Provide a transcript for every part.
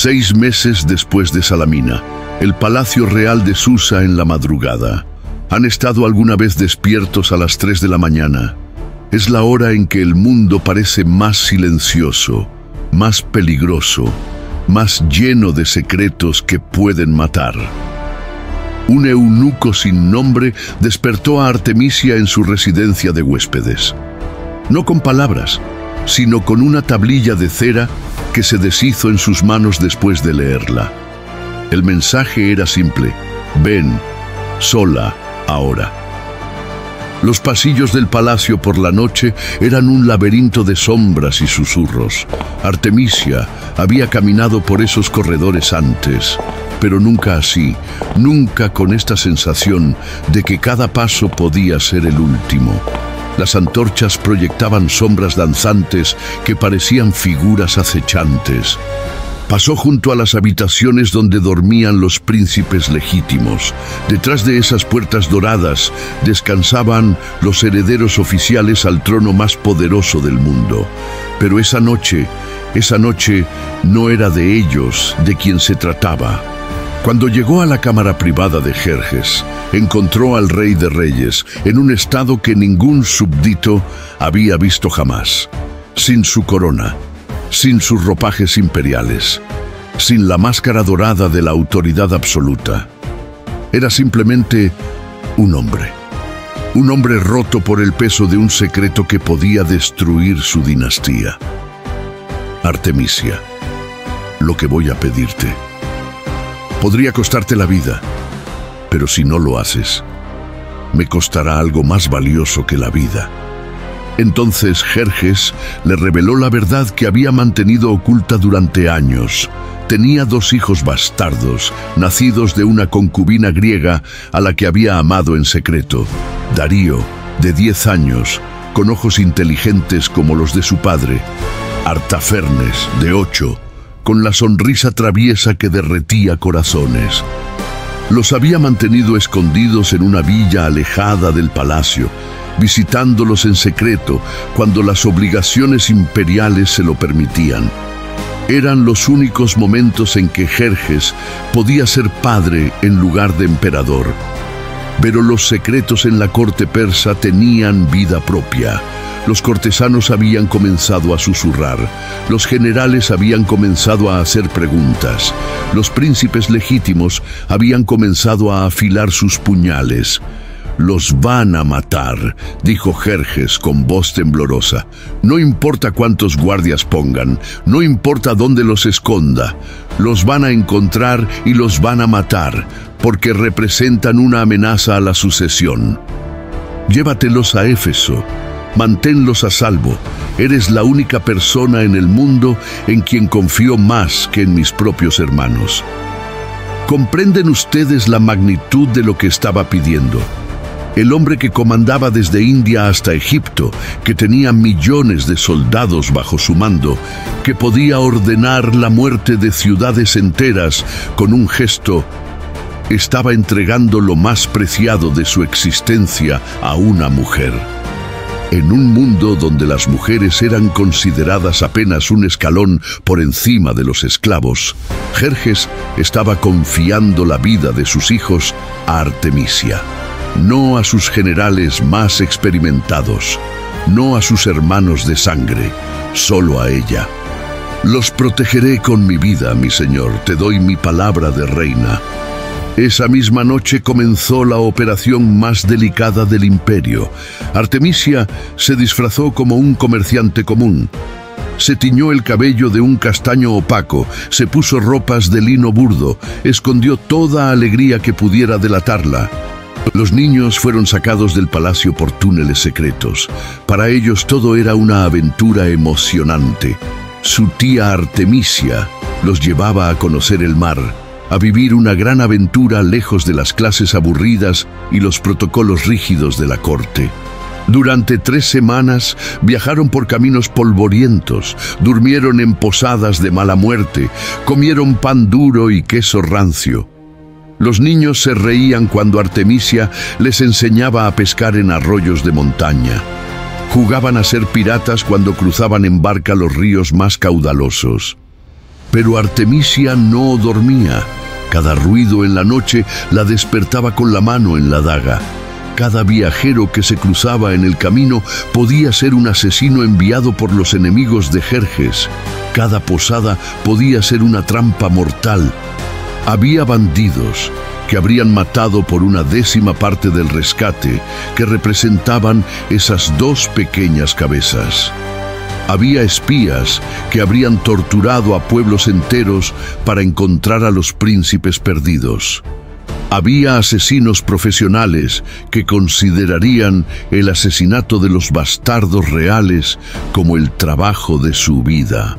6 meses después de Salamina, el Palacio Real de Susa en la madrugada. ¿Han estado alguna vez despiertos a las 3 de la mañana? Es la hora en que el mundo parece más silencioso, más peligroso, más lleno de secretos que pueden matar. Un eunuco sin nombre despertó a Artemisia en su residencia de huéspedes. No con palabras, sino con una tablilla de cera que se deshizo en sus manos después de leerla. El mensaje era simple: ven, sola, ahora. Los pasillos del palacio por la noche eran un laberinto de sombras y susurros. Artemisia había caminado por esos corredores antes, pero nunca así, nunca con esta sensación de que cada paso podía ser el último. Las antorchas proyectaban sombras danzantes que parecían figuras acechantes. Pasó junto a las habitaciones donde dormían los príncipes legítimos. Detrás de esas puertas doradas descansaban los herederos oficiales al trono más poderoso del mundo. Pero esa noche no era de ellos de quien se trataba. Cuando llegó a la cámara privada de Jerjes, encontró al Rey de Reyes en un estado que ningún súbdito había visto jamás. Sin su corona, sin sus ropajes imperiales, sin la máscara dorada de la autoridad absoluta. Era simplemente un hombre roto por el peso de un secreto que podía destruir su dinastía. Artemisia, lo que voy a pedirte podría costarte la vida, pero si no lo haces, me costará algo más valioso que la vida. Entonces Jerjes le reveló la verdad que había mantenido oculta durante años. Tenía 2 hijos bastardos, nacidos de una concubina griega a la que había amado en secreto. Darío, de 10 años, con ojos inteligentes como los de su padre. Artafernes, de 8, con la sonrisa traviesa que derretía corazones. Los había mantenido escondidos en una villa alejada del palacio, visitándolos en secreto cuando las obligaciones imperiales se lo permitían. Eran los únicos momentos en que Jerjes podía ser padre en lugar de emperador. Pero los secretos en la corte persa tenían vida propia. Los cortesanos habían comenzado a susurrar, los generales habían comenzado a hacer preguntas, los príncipes legítimos habían comenzado a afilar sus puñales. «Los van a matar», dijo Jerjes con voz temblorosa. «No importa cuántos guardias pongan, no importa dónde los esconda, los van a encontrar y los van a matar, porque representan una amenaza a la sucesión. Llévatelos a Éfeso, manténlos a salvo. Eres la única persona en el mundo en quien confío más que en mis propios hermanos». ¿Comprenden ustedes la magnitud de lo que estaba pidiendo? El hombre que comandaba desde India hasta Egipto, que tenía millones de soldados bajo su mando, que podía ordenar la muerte de ciudades enteras con un gesto, estaba entregando lo más preciado de su existencia a una mujer. En un mundo donde las mujeres eran consideradas apenas un escalón por encima de los esclavos, Jerjes estaba confiando la vida de sus hijos a Artemisia. No a sus generales más experimentados, no a sus hermanos de sangre, solo a ella. «Los protegeré con mi vida, mi señor, te doy mi palabra de reina». Esa misma noche comenzó la operación más delicada del imperio. Artemisia se disfrazó como un comerciante común. Se tiñó el cabello de un castaño opaco, se puso ropas de lino burdo, escondió toda alegría que pudiera delatarla. Los niños fueron sacados del palacio por túneles secretos. Para ellos todo era una aventura emocionante. Su tía Artemisia los llevaba a conocer el mar, a vivir una gran aventura lejos de las clases aburridas y los protocolos rígidos de la corte. Durante 3 semanas viajaron por caminos polvorientos, durmieron en posadas de mala muerte, comieron pan duro y queso rancio. Los niños se reían cuando Artemisia les enseñaba a pescar en arroyos de montaña. Jugaban a ser piratas cuando cruzaban en barca los ríos más caudalosos. Pero Artemisia no dormía. Cada ruido en la noche la despertaba con la mano en la daga. Cada viajero que se cruzaba en el camino podía ser un asesino enviado por los enemigos de Jerjes. Cada posada podía ser una trampa mortal. Había bandidos que habrían matado por una 10ª parte del rescate que representaban esas 2 pequeñas cabezas. Había espías que habrían torturado a pueblos enteros para encontrar a los príncipes perdidos. Había asesinos profesionales que considerarían el asesinato de los bastardos reales como el trabajo de su vida.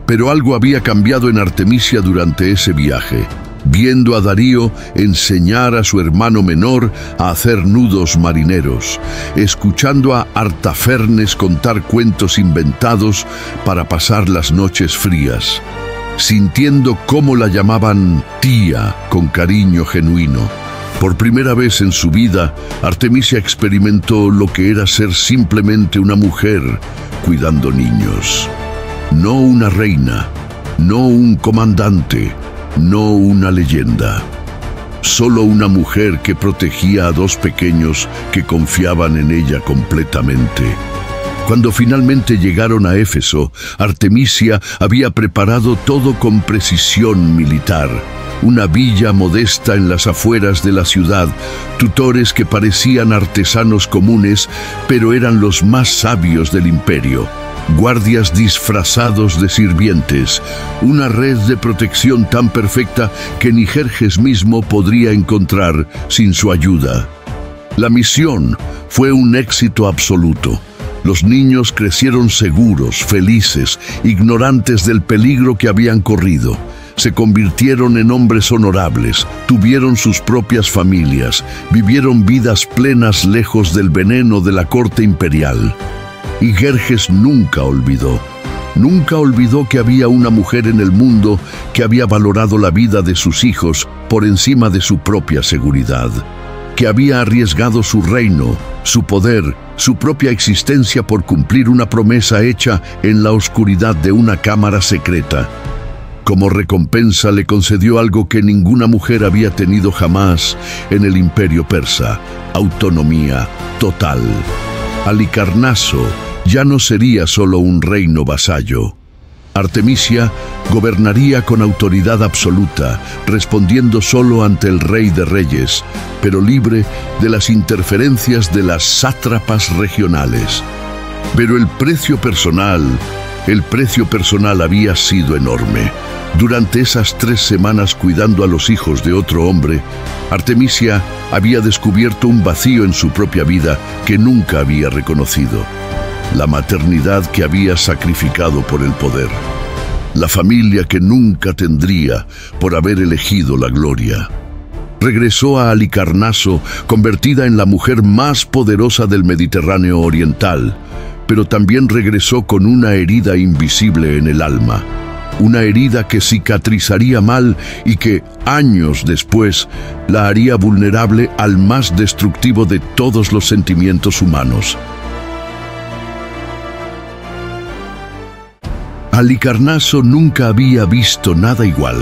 Pero algo había cambiado en Artemisia durante ese viaje. Viendo a Darío enseñar a su hermano menor a hacer nudos marineros, escuchando a Artafernes contar cuentos inventados para pasar las noches frías, sintiendo cómo la llamaban tía con cariño genuino. Por primera vez en su vida, Artemisia experimentó lo que era ser simplemente una mujer cuidando niños. No una reina, no un comandante, no una leyenda. Solo una mujer que protegía a 2 pequeños que confiaban en ella completamente. Cuando finalmente llegaron a Éfeso, Artemisia había preparado todo con precisión militar. Una villa modesta en las afueras de la ciudad, tutores que parecían artesanos comunes, pero eran los más sabios del imperio. Guardias disfrazados de sirvientes, una red de protección tan perfecta que ni Jerjes mismo podría encontrar sin su ayuda. La misión fue un éxito absoluto. Los niños crecieron seguros, felices, ignorantes del peligro que habían corrido. Se convirtieron en hombres honorables, tuvieron sus propias familias, vivieron vidas plenas lejos del veneno de la corte imperial. Y Jerjes nunca olvidó que había una mujer en el mundo que había valorado la vida de sus hijos por encima de su propia seguridad, que había arriesgado su reino, su poder, su propia existencia por cumplir una promesa hecha en la oscuridad de una cámara secreta. Como recompensa le concedió algo que ninguna mujer había tenido jamás en el imperio persa: autonomía total. Halicarnaso ya no sería solo un reino vasallo. Artemisia gobernaría con autoridad absoluta, respondiendo solo ante el Rey de Reyes, pero libre de las interferencias de las sátrapas regionales. Pero el precio personal había sido enorme. Durante esas 3 semanas cuidando a los hijos de otro hombre, Artemisia había descubierto un vacío en su propia vida que nunca había reconocido. La maternidad que había sacrificado por el poder. La familia que nunca tendría por haber elegido la gloria. Regresó a Halicarnaso convertida en la mujer más poderosa del Mediterráneo oriental, pero también regresó con una herida invisible en el alma. Una herida que cicatrizaría mal y que, años después, la haría vulnerable al más destructivo de todos los sentimientos humanos. Halicarnaso nunca había visto nada igual.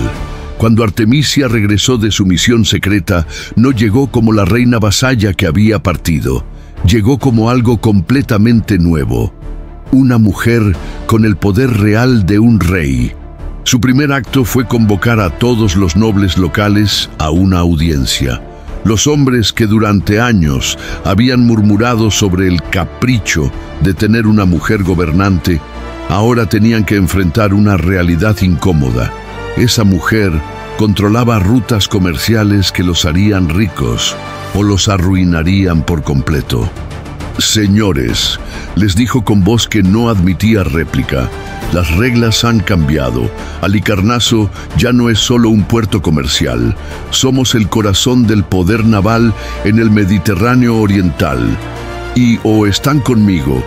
Cuando Artemisia regresó de su misión secreta, no llegó como la reina vasalla que había partido. Llegó como algo completamente nuevo. Una mujer con el poder real de un rey. Su primer acto fue convocar a todos los nobles locales a una audiencia. Los hombres que durante años habían murmurado sobre el capricho de tener una mujer gobernante, ahora tenían que enfrentar una realidad incómoda. Esa mujer controlaba rutas comerciales que los harían ricos o los arruinarían por completo. «Señores», les dijo con voz que no admitía réplica, «las reglas han cambiado. Halicarnaso ya no es solo un puerto comercial. Somos el corazón del poder naval en el Mediterráneo oriental. Y o están conmigo,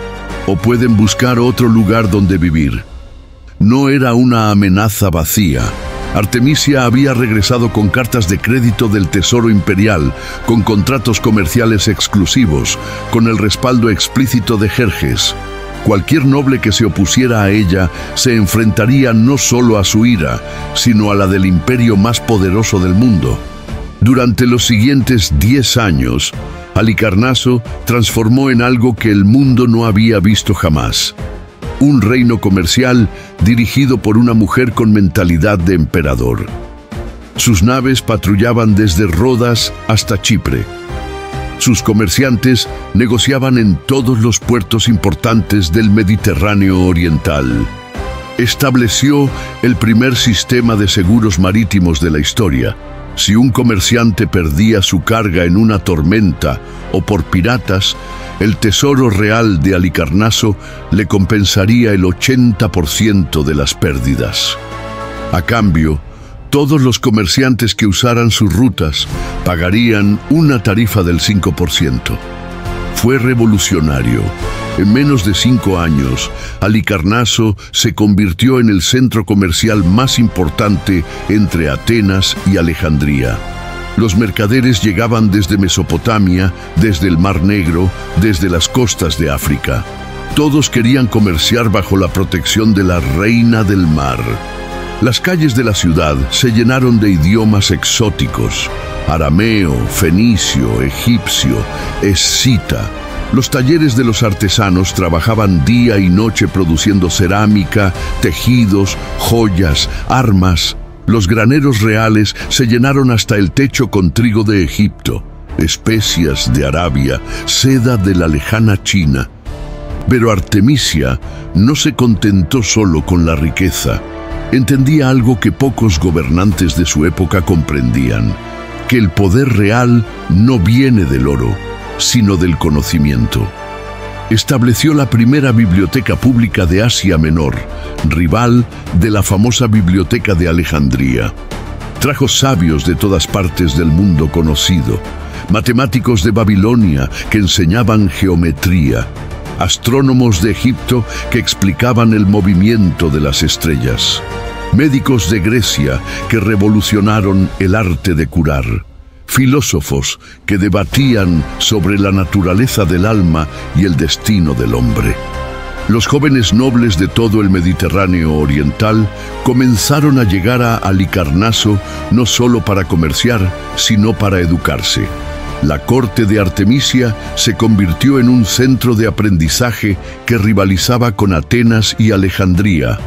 o pueden buscar otro lugar donde vivir». No era una amenaza vacía. Artemisia había regresado con cartas de crédito del Tesoro Imperial, con contratos comerciales exclusivos, con el respaldo explícito de Jerjes. Cualquier noble que se opusiera a ella se enfrentaría no solo a su ira, sino a la del imperio más poderoso del mundo. Durante los siguientes 10 años, Halicarnaso transformó en algo que el mundo no había visto jamás. Un reino comercial dirigido por una mujer con mentalidad de emperador. Sus naves patrullaban desde Rodas hasta Chipre. Sus comerciantes negociaban en todos los puertos importantes del Mediterráneo oriental. Estableció el primer sistema de seguros marítimos de la historia. Si un comerciante perdía su carga en una tormenta o por piratas, el tesoro real de Halicarnaso le compensaría el 80% de las pérdidas. A cambio, todos los comerciantes que usaran sus rutas pagarían una tarifa del 5%. Fue revolucionario. En menos de 5 años, Halicarnaso se convirtió en el centro comercial más importante entre Atenas y Alejandría. Los mercaderes llegaban desde Mesopotamia, desde el Mar Negro, desde las costas de África. Todos querían comerciar bajo la protección de la reina del mar. Las calles de la ciudad se llenaron de idiomas exóticos: arameo, fenicio, egipcio, escita. Los talleres de los artesanos trabajaban día y noche produciendo cerámica, tejidos, joyas, armas. Los graneros reales se llenaron hasta el techo con trigo de Egipto, especias de Arabia, seda de la lejana China. Pero Artemisia no se contentó solo con la riqueza. Entendía algo que pocos gobernantes de su época comprendían: que el poder real no viene del oro, sino del conocimiento. Estableció la primera biblioteca pública de Asia Menor, rival de la famosa Biblioteca de Alejandría. Trajo sabios de todas partes del mundo conocido, matemáticos de Babilonia que enseñaban geometría, astrónomos de Egipto que explicaban el movimiento de las estrellas, médicos de Grecia que revolucionaron el arte de curar, filósofos que debatían sobre la naturaleza del alma y el destino del hombre. Los jóvenes nobles de todo el Mediterráneo oriental comenzaron a llegar a Halicarnaso no solo para comerciar, sino para educarse. La corte de Artemisia se convirtió en un centro de aprendizaje que rivalizaba con Atenas y Alejandría.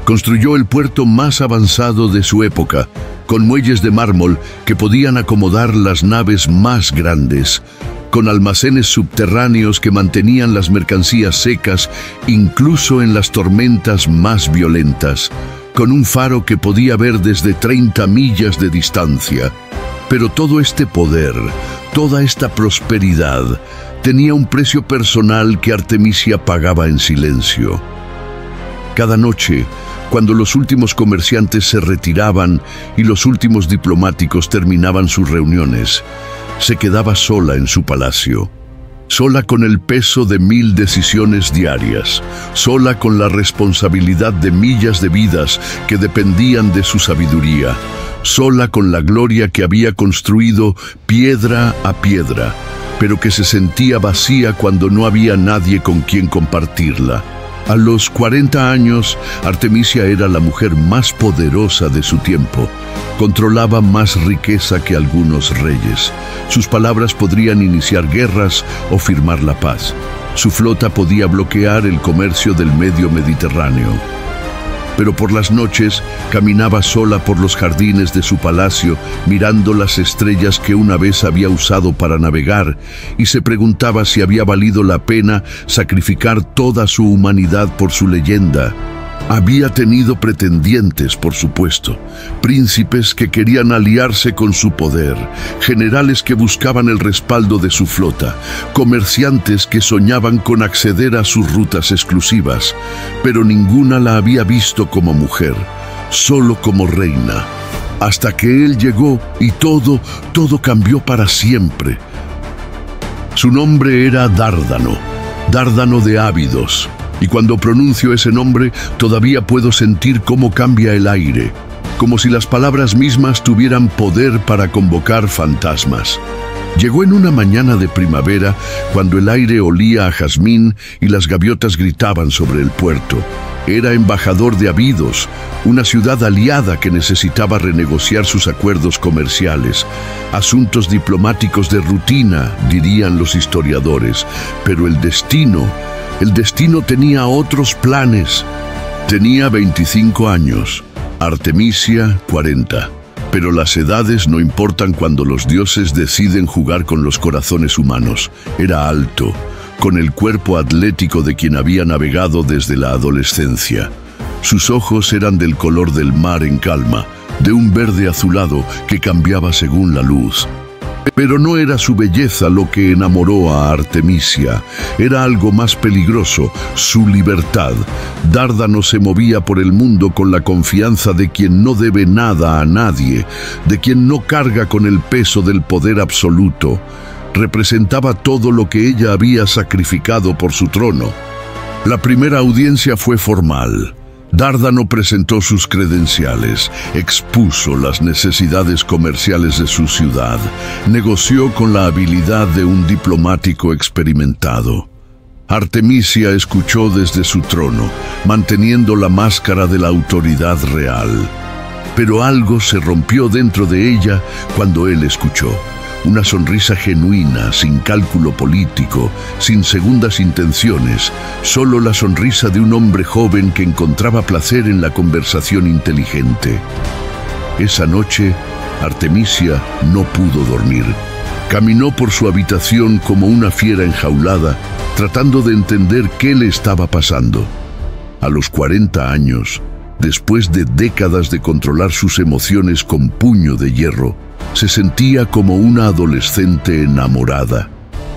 Construyó el puerto más avanzado de su época, con muelles de mármol que podían acomodar las naves más grandes, con almacenes subterráneos que mantenían las mercancías secas incluso en las tormentas más violentas, con un faro que podía ver desde 30 millas de distancia. Pero todo este poder, toda esta prosperidad, tenía un precio personal que Artemisia pagaba en silencio. Cada noche, cuando los últimos comerciantes se retiraban y los últimos diplomáticos terminaban sus reuniones, se quedaba sola en su palacio, sola con el peso de 1000 decisiones diarias, sola con la responsabilidad de millas de vidas que dependían de su sabiduría, sola con la gloria que había construido piedra a piedra, pero que se sentía vacía cuando no había nadie con quien compartirla. A los 40 años, Artemisia era la mujer más poderosa de su tiempo. Controlaba más riqueza que algunos reyes. Sus palabras podrían iniciar guerras o firmar la paz. Su flota podía bloquear el comercio del medio Mediterráneo. Pero por las noches caminaba sola por los jardines de su palacio, mirando las estrellas que una vez había usado para navegar, y se preguntaba si había valido la pena sacrificar toda su humanidad por su leyenda. Había tenido pretendientes, por supuesto, príncipes que querían aliarse con su poder, generales que buscaban el respaldo de su flota, comerciantes que soñaban con acceder a sus rutas exclusivas, pero ninguna la había visto como mujer, solo como reina. Hasta que él llegó y todo cambió para siempre. Su nombre era Dárdano, Dárdano de Ábidos. Y cuando pronuncio ese nombre, todavía puedo sentir cómo cambia el aire, como si las palabras mismas tuvieran poder para convocar fantasmas. Llegó en una mañana de primavera, cuando el aire olía a jazmín y las gaviotas gritaban sobre el puerto. Era embajador de Abidos, una ciudad aliada que necesitaba renegociar sus acuerdos comerciales. Asuntos diplomáticos de rutina, dirían los historiadores, pero el destino tenía otros planes. Tenía 25 años, Artemisia 40. Pero las edades no importan cuando los dioses deciden jugar con los corazones humanos. Era alto, con el cuerpo atlético de quien había navegado desde la adolescencia. Sus ojos eran del color del mar en calma, de un verde azulado que cambiaba según la luz. Pero no era su belleza lo que enamoró a Artemisia, era algo más peligroso, su libertad. Dárdano se movía por el mundo con la confianza de quien no debe nada a nadie, de quien no carga con el peso del poder absoluto. Representaba todo lo que ella había sacrificado por su trono. La primera audiencia fue formal. Dárdano presentó sus credenciales, expuso las necesidades comerciales de su ciudad, negoció con la habilidad de un diplomático experimentado. Artemisia escuchó desde su trono, manteniendo la máscara de la autoridad real. Pero algo se rompió dentro de ella cuando él escuchó. Una sonrisa genuina, sin cálculo político, sin segundas intenciones, solo la sonrisa de un hombre joven que encontraba placer en la conversación inteligente. Esa noche, Artemisia no pudo dormir. Caminó por su habitación como una fiera enjaulada, tratando de entender qué le estaba pasando. A los 40 años, después de décadas de controlar sus emociones con puño de hierro, se sentía como una adolescente enamorada.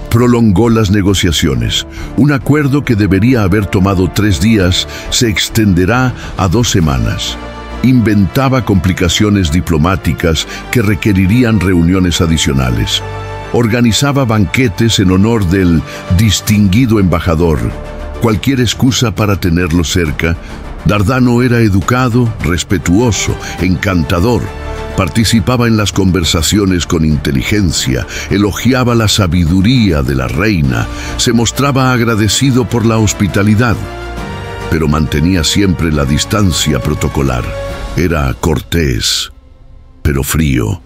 Prolongó las negociaciones. Un acuerdo que debería haber tomado 3 días se extenderá a 2 semanas. Inventaba complicaciones diplomáticas que requerirían reuniones adicionales. Organizaba banquetes en honor del distinguido embajador. Cualquier excusa para tenerlo cerca. Dárdano era educado, respetuoso, encantador. Participaba en las conversaciones con inteligencia, elogiaba la sabiduría de la reina, se mostraba agradecido por la hospitalidad, pero mantenía siempre la distancia protocolar. Era cortés, pero frío.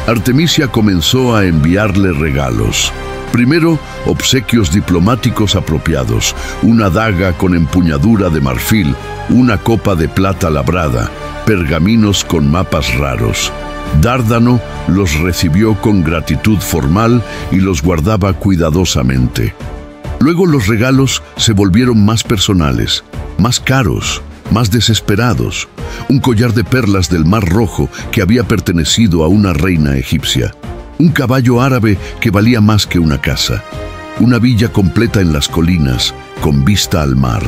Artemisia comenzó a enviarle regalos. Primero, obsequios diplomáticos apropiados, una daga con empuñadura de marfil, una copa de plata labrada, pergaminos con mapas raros. Dárdano los recibió con gratitud formal y los guardaba cuidadosamente. Luego los regalos se volvieron más personales, más caros, más desesperados. Un collar de perlas del Mar Rojo que había pertenecido a una reina egipcia. Un caballo árabe que valía más que una casa. Una villa completa en las colinas, con vista al mar.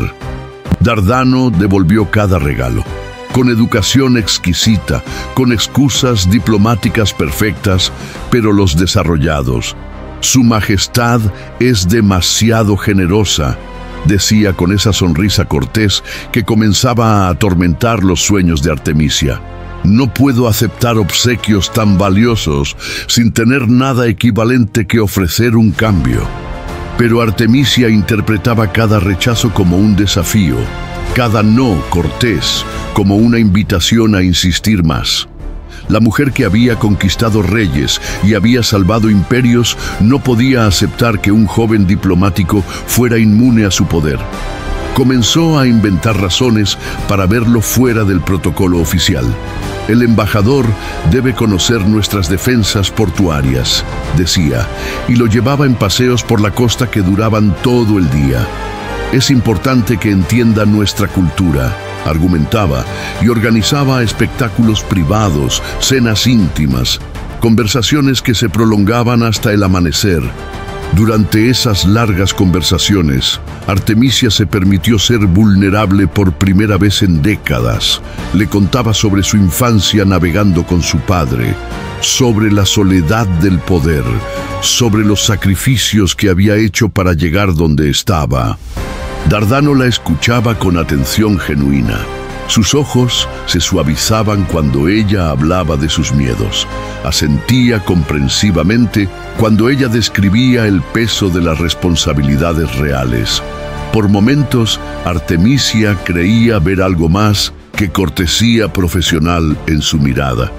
Dárdano devolvió cada regalo, con educación exquisita, con excusas diplomáticas perfectas, pero los desarrollados. Su majestad es demasiado generosa, decía con esa sonrisa cortés que comenzaba a atormentar los sueños de Artemisia. No puedo aceptar obsequios tan valiosos sin tener nada equivalente que ofrecer un cambio. Pero Artemisia interpretaba cada rechazo como un desafío, cada no cortés como una invitación a insistir más. La mujer que había conquistado reyes y había salvado imperios no podía aceptar que un joven diplomático fuera inmune a su poder. Comenzó a inventar razones para verlo fuera del protocolo oficial. El embajador debe conocer nuestras defensas portuarias, decía, y lo llevaba en paseos por la costa que duraban todo el día. Es importante que entienda nuestra cultura, argumentaba, y organizaba espectáculos privados, cenas íntimas, conversaciones que se prolongaban hasta el amanecer. Durante esas largas conversaciones, Artemisia se permitió ser vulnerable por primera vez en décadas. Le contaba sobre su infancia navegando con su padre, sobre la soledad del poder, sobre los sacrificios que había hecho para llegar donde estaba. Dárdano la escuchaba con atención genuina. Sus ojos se suavizaban cuando ella hablaba de sus miedos. Asentía comprensivamente cuando ella describía el peso de las responsabilidades reales. Por momentos, Artemisia creía ver algo más que cortesía profesional en su mirada.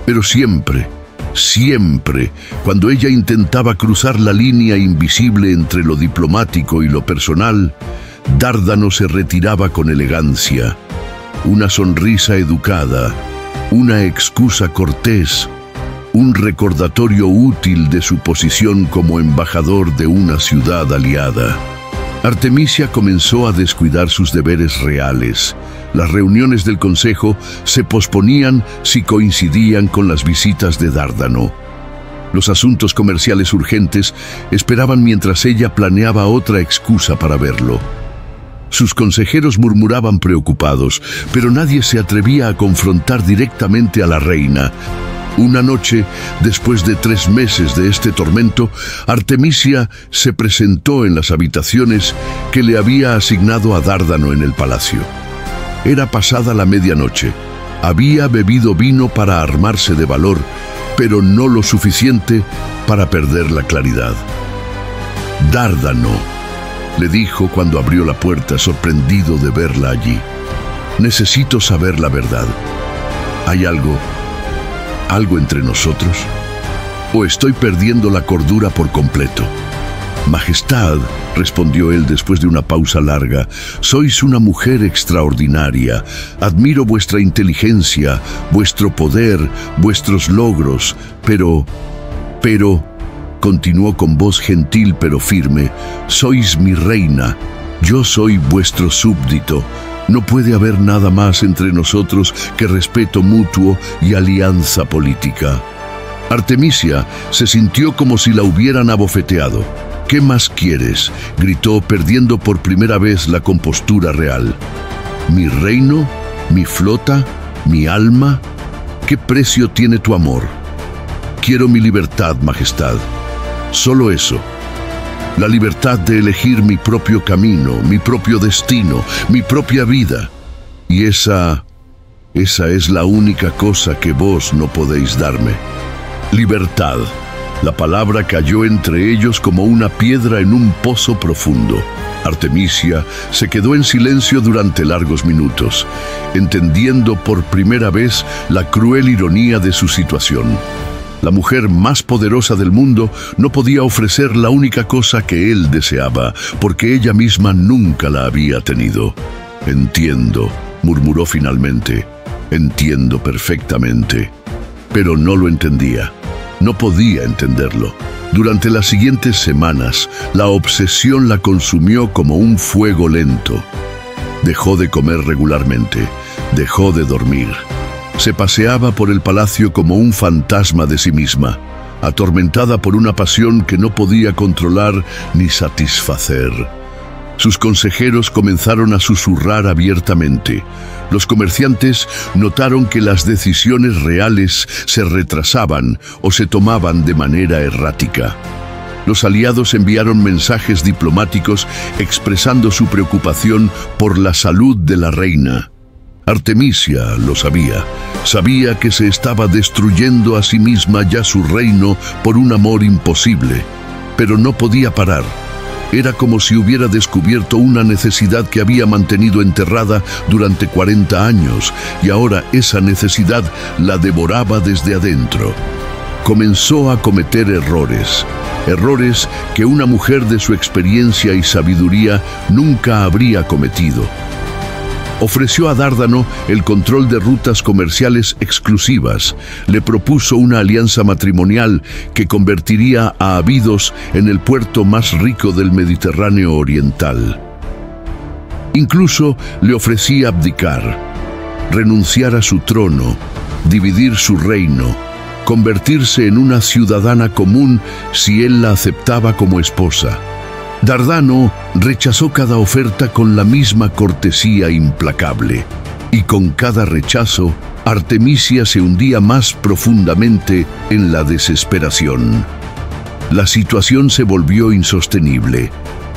Pero siempre, cuando ella intentaba cruzar la línea invisible entre lo diplomático y lo personal, Dárdano se retiraba con elegancia. Una sonrisa educada, una excusa cortés, un recordatorio útil de su posición como embajador de una ciudad aliada. Artemisia comenzó a descuidar sus deberes reales. Las reuniones del consejo se posponían si coincidían con las visitas de Dárdano. Los asuntos comerciales urgentes esperaban mientras ella planeaba otra excusa para verlo. Sus consejeros murmuraban preocupados, pero nadie se atrevía a confrontar directamente a la reina. Una noche, después de 3 meses de este tormento, Artemisia se presentó en las habitaciones que le había asignado a Dárdano en el palacio. Era pasada la medianoche. Había bebido vino para armarse de valor, pero no lo suficiente para perder la claridad. «Dárdano», le dijo cuando abrió la puerta, sorprendido de verla allí. «Necesito saber la verdad. ¿Hay algo entre nosotros? ¿O estoy perdiendo la cordura por completo?» «Majestad», respondió él después de una pausa larga, «sois una mujer extraordinaria. Admiro vuestra inteligencia, vuestro poder, vuestros logros, pero, continuó con voz gentil pero firme, sois mi reina, yo soy vuestro súbdito. No puede haber nada más entre nosotros que respeto mutuo y alianza política». Artemisia se sintió como si la hubieran abofeteado. «¿Qué más quieres?», gritó, perdiendo por primera vez la compostura real. «¿Mi reino? ¿Mi flota? ¿Mi alma? ¿Qué precio tiene tu amor?». «Quiero mi libertad, majestad. Solo eso. La libertad de elegir mi propio camino, mi propio destino, mi propia vida. Y esa es la única cosa que vos no podéis darme. Libertad». La palabra cayó entre ellos como una piedra en un pozo profundo. Artemisia se quedó en silencio durante largos minutos, entendiendo por primera vez la cruel ironía de su situación. La mujer más poderosa del mundo no podía ofrecer la única cosa que él deseaba, porque ella misma nunca la había tenido. «Entiendo», murmuró finalmente. «Entiendo perfectamente». Pero no lo entendía. No podía entenderlo. Durante las siguientes semanas, la obsesión la consumió como un fuego lento. Dejó de comer regularmente, dejó de dormir. Se paseaba por el palacio como un fantasma de sí misma, atormentada por una pasión que no podía controlar ni satisfacer. Sus consejeros comenzaron a susurrar abiertamente. Los comerciantes notaron que las decisiones reales se retrasaban o se tomaban de manera errática. Los aliados enviaron mensajes diplomáticos expresando su preocupación por la salud de la reina. Artemisia lo sabía. Sabía que se estaba destruyendo a sí misma ya su reino por un amor imposible, pero no podía parar. Era como si hubiera descubierto una necesidad que había mantenido enterrada durante 40 años, y ahora esa necesidad la devoraba desde adentro. Comenzó a cometer errores que una mujer de su experiencia y sabiduría nunca habría cometido. Ofreció a Dárdano el control de rutas comerciales exclusivas. Le propuso una alianza matrimonial que convertiría a Abidos en el puerto más rico del Mediterráneo oriental. Incluso le ofrecía abdicar, renunciar a su trono, dividir su reino, convertirse en una ciudadana común si él la aceptaba como esposa. Dárdano rechazó cada oferta con la misma cortesía implacable, y con cada rechazo, Artemisia se hundía más profundamente en la desesperación. La situación se volvió insostenible.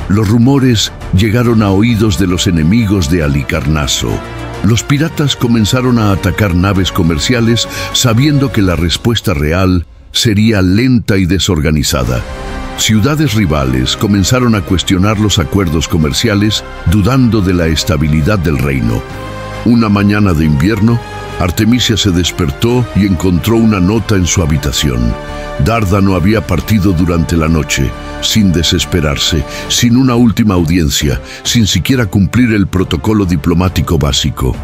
Los rumores llegaron a oídos de los enemigos de Halicarnaso. Los piratas comenzaron a atacar naves comerciales sabiendo que la respuesta real sería lenta y desorganizada. Ciudades rivales comenzaron a cuestionar los acuerdos comerciales, dudando de la estabilidad del reino. Una mañana de invierno, Artemisia se despertó y encontró una nota en su habitación. Dárdano había partido durante la noche, sin desesperarse, sin una última audiencia, sin siquiera cumplir el protocolo diplomático básico.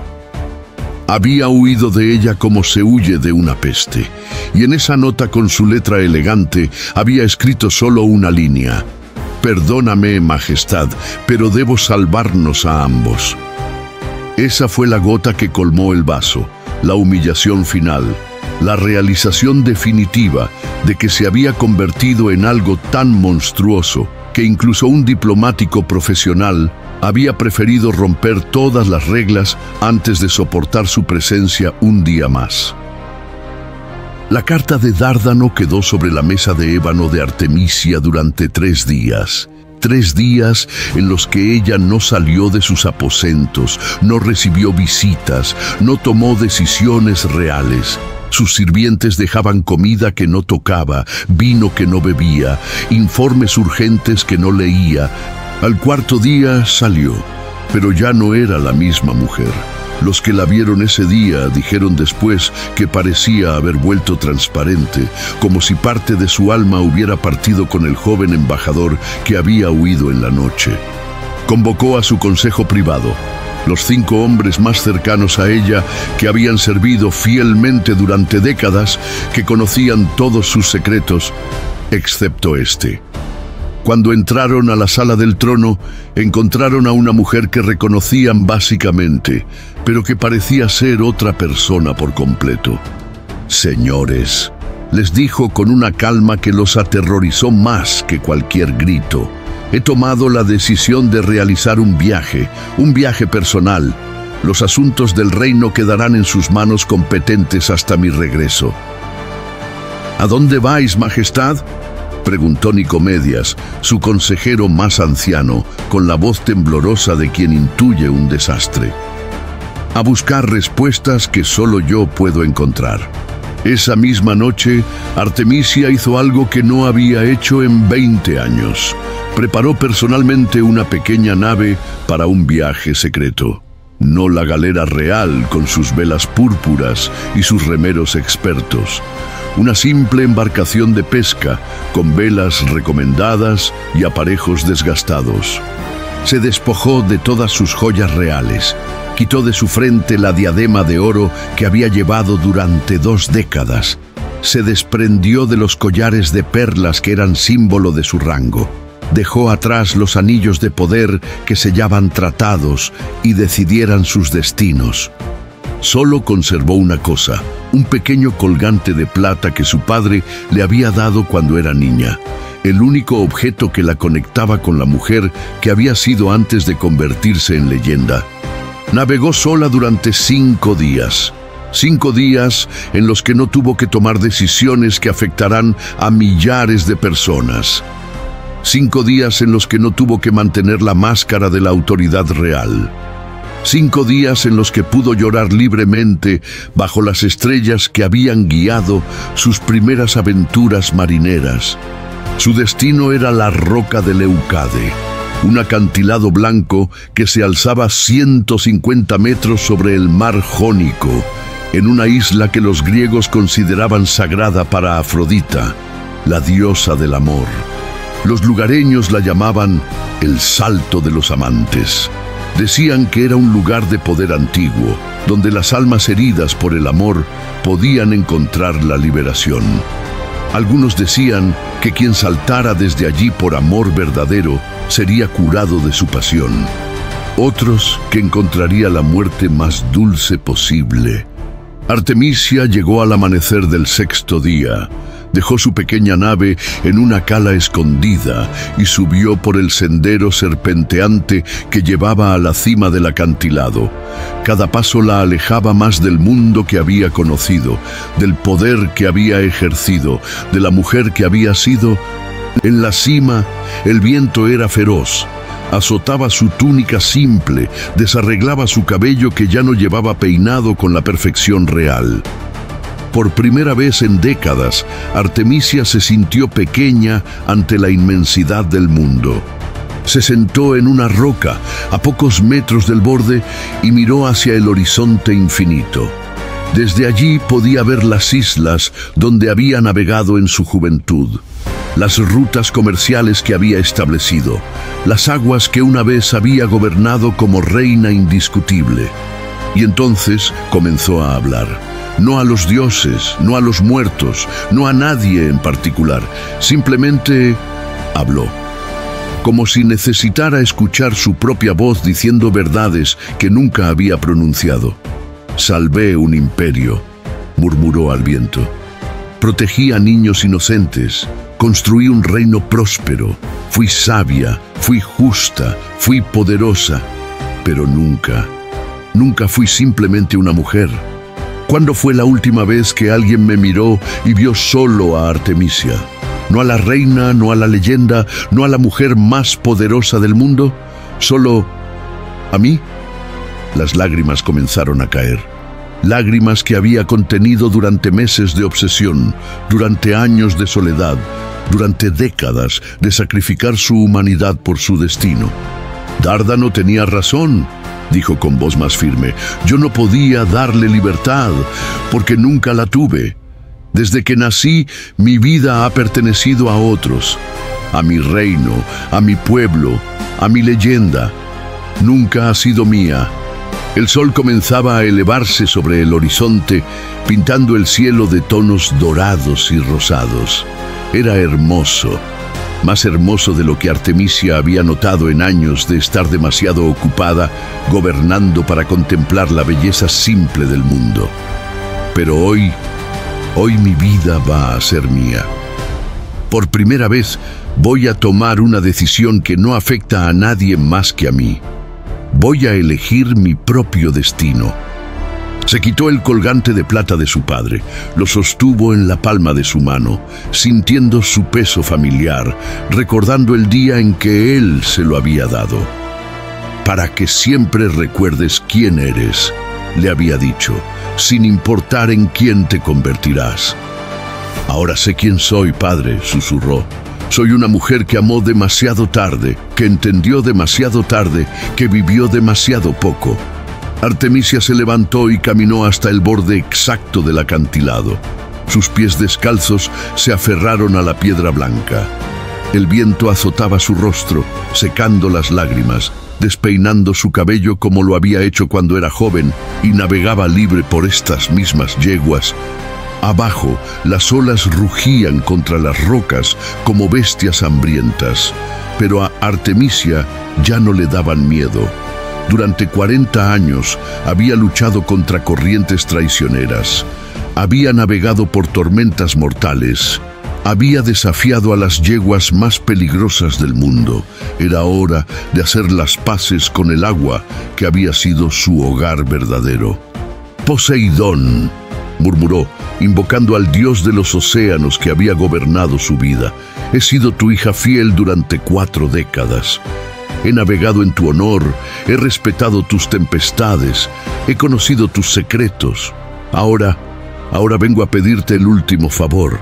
Había huido de ella como se huye de una peste, y en esa nota con su letra elegante había escrito solo una línea: «Perdóname, Majestad, pero debo salvarnos a ambos». Esa fue la gota que colmó el vaso, la humillación final, la realización definitiva de que se había convertido en algo tan monstruoso que incluso un diplomático profesional había preferido romper todas las reglas antes de soportar su presencia un día más. La carta de Dárdano quedó sobre la mesa de ébano de Artemisia durante 3 días. 3 días en los que ella no salió de sus aposentos, no recibió visitas, no tomó decisiones reales. Sus sirvientes dejaban comida que no tocaba, vino que no bebía, informes urgentes que no leía. Al 4.º día salió, pero ya no era la misma mujer. Los que la vieron ese día dijeron después que parecía haber vuelto transparente, como si parte de su alma hubiera partido con el joven embajador que había huido en la noche. Convocó a su consejo privado, los 5 hombres más cercanos a ella, que habían servido fielmente durante décadas, que conocían todos sus secretos, excepto este. Cuando entraron a la sala del trono, encontraron a una mujer que reconocían básicamente, pero que parecía ser otra persona por completo. «Señores», les dijo con una calma que los aterrorizó más que cualquier grito, «he tomado la decisión de realizar un viaje personal. Los asuntos del reino quedarán en sus manos competentes hasta mi regreso». «¿A dónde vais, Majestad?», preguntó Nicomedias, su consejero más anciano, con la voz temblorosa de quien intuye un desastre. «A buscar respuestas que solo yo puedo encontrar». Esa misma noche, Artemisia hizo algo que no había hecho en 20 años. Preparó personalmente una pequeña nave para un viaje secreto. No la galera real con sus velas púrpuras y sus remeros expertos. Una simple embarcación de pesca, con velas recomendadas y aparejos desgastados. Se despojó de todas sus joyas reales, quitó de su frente la diadema de oro que había llevado durante 2 décadas, se desprendió de los collares de perlas que eran símbolo de su rango, dejó atrás los anillos de poder que sellaban tratados y decidieran sus destinos. Solo conservó una cosa, un pequeño colgante de plata que su padre le había dado cuando era niña, el único objeto que la conectaba con la mujer que había sido antes de convertirse en leyenda. Navegó sola durante 5 días. 5 días en los que no tuvo que tomar decisiones que afectarán a millares de personas. 5 días en los que no tuvo que mantener la máscara de la autoridad real. 5 días en los que pudo llorar libremente bajo las estrellas que habían guiado sus primeras aventuras marineras. Su destino era la roca de Leucade, un acantilado blanco que se alzaba 150 metros sobre el mar Jónico, en una isla que los griegos consideraban sagrada para Afrodita, la diosa del amor. Los lugareños la llamaban el Salto de los Amantes. Decían que era un lugar de poder antiguo, donde las almas heridas por el amor podían encontrar la liberación. Algunos decían que quien saltara desde allí por amor verdadero sería curado de su pasión. Otros que encontraría la muerte más dulce posible. Artemisia llegó al amanecer del 6.º día. Dejó su pequeña nave en una cala escondida y subió por el sendero serpenteante que llevaba a la cima del acantilado. Cada paso la alejaba más del mundo que había conocido, del poder que había ejercido, de la mujer que había sido. En la cima, el viento era feroz. Azotaba su túnica simple, desarreglaba su cabello que ya no llevaba peinado con la perfección real. Por primera vez en décadas, Artemisia se sintió pequeña ante la inmensidad del mundo. Se sentó en una roca, a pocos metros del borde, y miró hacia el horizonte infinito. Desde allí podía ver las islas donde había navegado en su juventud, las rutas comerciales que había establecido, las aguas que una vez había gobernado como reina indiscutible. Y entonces comenzó a hablar. No a los dioses, no a los muertos, no a nadie en particular. Simplemente habló. Como si necesitara escuchar su propia voz diciendo verdades que nunca había pronunciado. «Salvé un imperio», murmuró al viento. «Protegí a niños inocentes. Construí un reino próspero. Fui sabia, fui justa, fui poderosa. Pero nunca fui simplemente una mujer. ¿Cuándo fue la última vez que alguien me miró y vio solo a Artemisia? No a la reina, no a la leyenda, no a la mujer más poderosa del mundo, solo a mí». Las lágrimas comenzaron a caer. Lágrimas que había contenido durante meses de obsesión, durante años de soledad, durante décadas de sacrificar su humanidad por su destino. «Dárdano tenía razón», dijo con voz más firme. «Yo no podía darle libertad, porque nunca la tuve. Desde que nací, mi vida ha pertenecido a otros, a mi reino, a mi pueblo, a mi leyenda. Nunca ha sido mía». El sol comenzaba a elevarse sobre el horizonte, pintando el cielo de tonos dorados y rosados. Era hermoso, más hermoso de lo que Artemisia había notado en años de estar demasiado ocupada gobernando para contemplar la belleza simple del mundo. Pero hoy mi vida va a ser mía. Por primera vez voy a tomar una decisión que no afecta a nadie más que a mí. Voy a elegir mi propio destino. Se quitó el colgante de plata de su padre, lo sostuvo en la palma de su mano, sintiendo su peso familiar, recordando el día en que él se lo había dado. «Para que siempre recuerdes quién eres», le había dicho, «sin importar en quién te convertirás». «Ahora sé quién soy, padre», susurró. «Soy una mujer que amó demasiado tarde, que entendió demasiado tarde, que vivió demasiado poco». Artemisia se levantó y caminó hasta el borde exacto del acantilado. Sus pies descalzos se aferraron a la piedra blanca. El viento azotaba su rostro, secando las lágrimas, despeinando su cabello como lo había hecho cuando era joven y navegaba libre por estas mismas yeguas. Abajo, las olas rugían contra las rocas como bestias hambrientas, pero a Artemisia ya no le daban miedo. Durante 40 años había luchado contra corrientes traicioneras, había navegado por tormentas mortales, había desafiado a las yeguas más peligrosas del mundo. Era hora de hacer las paces con el agua que había sido su hogar verdadero. «Poseidón», murmuró, invocando al dios de los océanos que había gobernado su vida. «He sido tu hija fiel durante 4 décadas. He navegado en tu honor, he respetado tus tempestades, he conocido tus secretos. Ahora vengo a pedirte el último favor».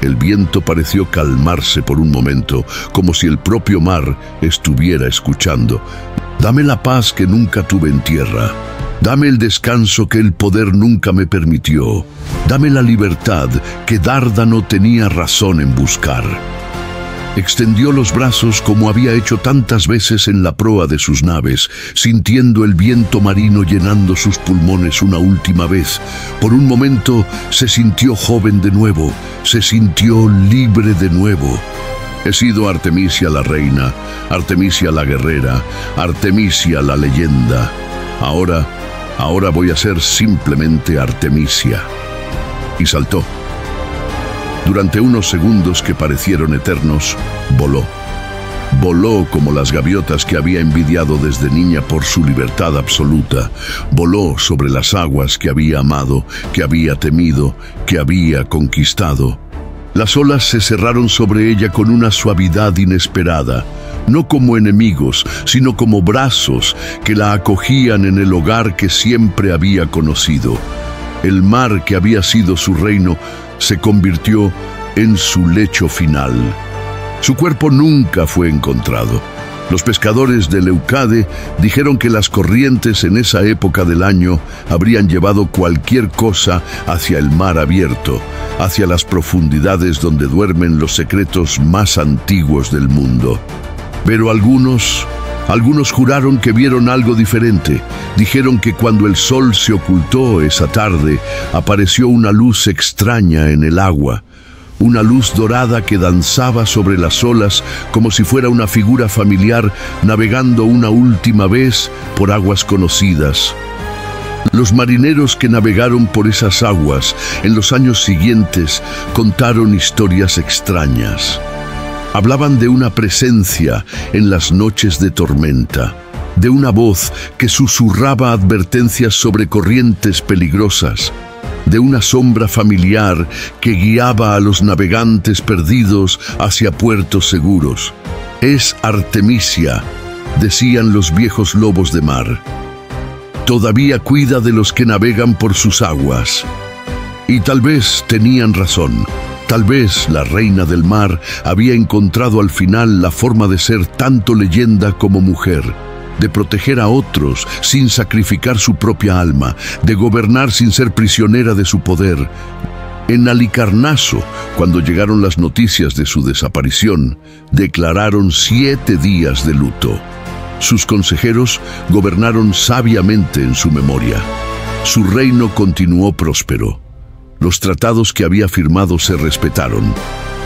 El viento pareció calmarse por un momento, como si el propio mar estuviera escuchando. «Dame la paz que nunca tuve en tierra. Dame el descanso que el poder nunca me permitió. Dame la libertad que Dárdano tenía razón en buscar». Extendió los brazos como había hecho tantas veces en la proa de sus naves, sintiendo el viento marino llenando sus pulmones una última vez. Por un momento se sintió joven de nuevo, se sintió libre de nuevo. «He sido Artemisia la reina, Artemisia la guerrera, Artemisia la leyenda. Ahora voy a ser simplemente Artemisia». Y saltó. Durante unos segundos que parecieron eternos, voló. Voló como las gaviotas que había envidiado desde niña por su libertad absoluta. Voló sobre las aguas que había amado, que había temido, que había conquistado. Las olas se cerraron sobre ella con una suavidad inesperada, no como enemigos, sino como brazos que la acogían en el hogar que siempre había conocido. El mar que había sido su reino se convirtió en su lecho final. Su cuerpo nunca fue encontrado. Los pescadores de Leucade dijeron que las corrientes en esa época del año habrían llevado cualquier cosa hacia el mar abierto, hacia las profundidades donde duermen los secretos más antiguos del mundo. Pero algunos juraron que vieron algo diferente. Dijeron que cuando el sol se ocultó esa tarde, apareció una luz extraña en el agua. Una luz dorada que danzaba sobre las olas como si fuera una figura familiar navegando una última vez por aguas conocidas. Los marineros que navegaron por esas aguas en los años siguientes contaron historias extrañas. Hablaban de una presencia en las noches de tormenta, de una voz que susurraba advertencias sobre corrientes peligrosas, de una sombra familiar que guiaba a los navegantes perdidos hacia puertos seguros. «Es Artemisia», decían los viejos lobos de mar. «Todavía cuida de los que navegan por sus aguas». Y tal vez tenían razón. Tal vez la reina del mar había encontrado al final la forma de ser tanto leyenda como mujer, de proteger a otros sin sacrificar su propia alma, de gobernar sin ser prisionera de su poder. En Halicarnaso, cuando llegaron las noticias de su desaparición, declararon 7 días de luto. Sus consejeros gobernaron sabiamente en su memoria. Su reino continuó próspero. Los tratados que había firmado se respetaron.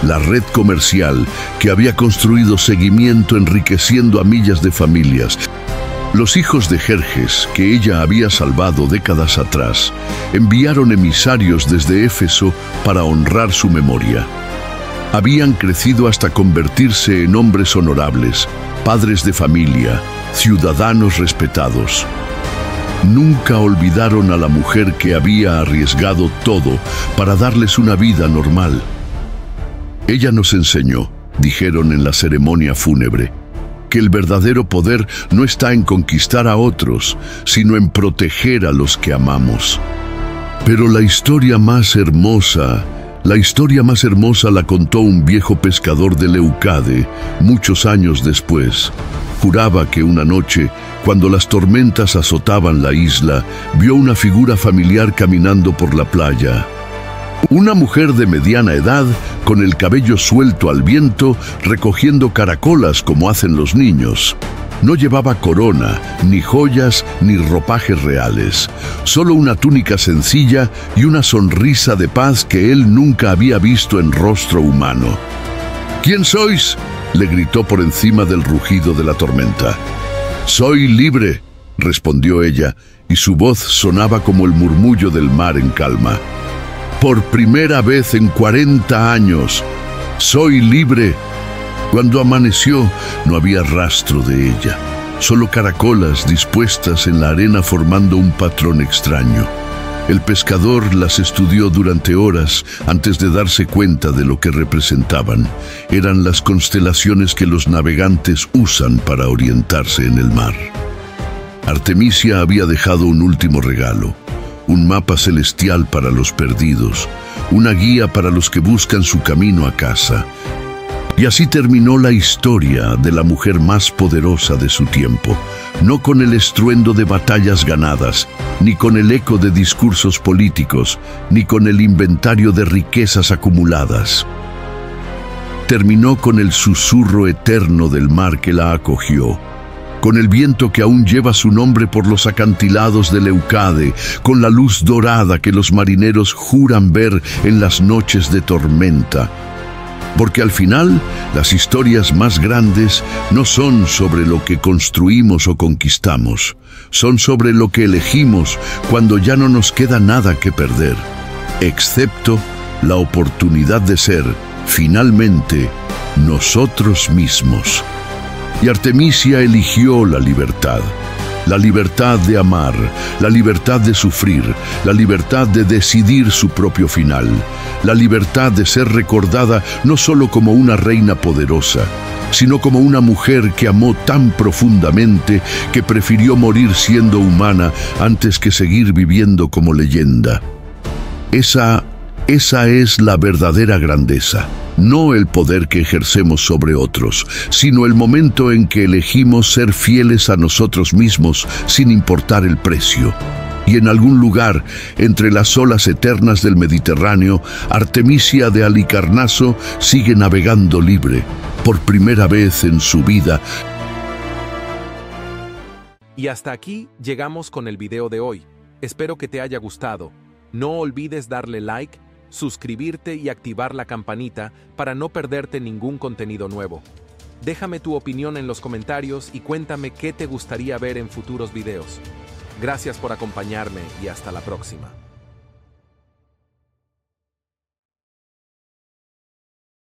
La red comercial que había construido seguimiento enriqueciendo a millas de familias. Los hijos de Jerjes, que ella había salvado décadas atrás, enviaron emisarios desde Éfeso para honrar su memoria. Habían crecido hasta convertirse en hombres honorables, padres de familia, ciudadanos respetados. Nunca olvidaron a la mujer que había arriesgado todo para darles una vida normal. Ella nos enseñó, dijeron en la ceremonia fúnebre, que el verdadero poder no está en conquistar a otros, sino en proteger a los que amamos. Pero la historia más hermosa la contó un viejo pescador de Leucade, muchos años después. Juraba que una noche, cuando las tormentas azotaban la isla, vio una figura familiar caminando por la playa. Una mujer de mediana edad, con el cabello suelto al viento, recogiendo caracolas como hacen los niños. No llevaba corona, ni joyas, ni ropajes reales, solo una túnica sencilla y una sonrisa de paz que él nunca había visto en rostro humano. «¿Quién sois?», le gritó por encima del rugido de la tormenta. «Soy libre», respondió ella, y su voz sonaba como el murmullo del mar en calma. «Por primera vez en 40 años, soy libre». Cuando amaneció, no había rastro de ella, solo caracolas dispuestas en la arena formando un patrón extraño. El pescador las estudió durante horas antes de darse cuenta de lo que representaban. Eran las constelaciones que los navegantes usan para orientarse en el mar. Artemisia había dejado un último regalo, un mapa celestial para los perdidos, una guía para los que buscan su camino a casa. Y así terminó la historia de la mujer más poderosa de su tiempo, no con el estruendo de batallas ganadas, ni con el eco de discursos políticos, ni con el inventario de riquezas acumuladas. Terminó con el susurro eterno del mar que la acogió, con el viento que aún lleva su nombre por los acantilados de Leucade, con la luz dorada que los marineros juran ver en las noches de tormenta. Porque al final, las historias más grandes no son sobre lo que construimos o conquistamos, son sobre lo que elegimos cuando ya no nos queda nada que perder, excepto la oportunidad de ser, finalmente, nosotros mismos. Y Artemisia eligió la libertad. la libertad de amar, la libertad de sufrir, la libertad de decidir su propio final, la libertad de ser recordada no solo como una reina poderosa, sino como una mujer que amó tan profundamente que prefirió morir siendo humana antes que seguir viviendo como leyenda. Esa es la verdadera grandeza, no el poder que ejercemos sobre otros, sino el momento en que elegimos ser fieles a nosotros mismos sin importar el precio. Y en algún lugar, entre las olas eternas del Mediterráneo, Artemisia de Halicarnaso sigue navegando libre, por primera vez en su vida. Y hasta aquí llegamos con el video de hoy. Espero que te haya gustado. No olvides darle like, suscribirte y activar la campanita para no perderte ningún contenido nuevo. Déjame tu opinión en los comentarios y cuéntame qué te gustaría ver en futuros videos. Gracias por acompañarme y hasta la próxima.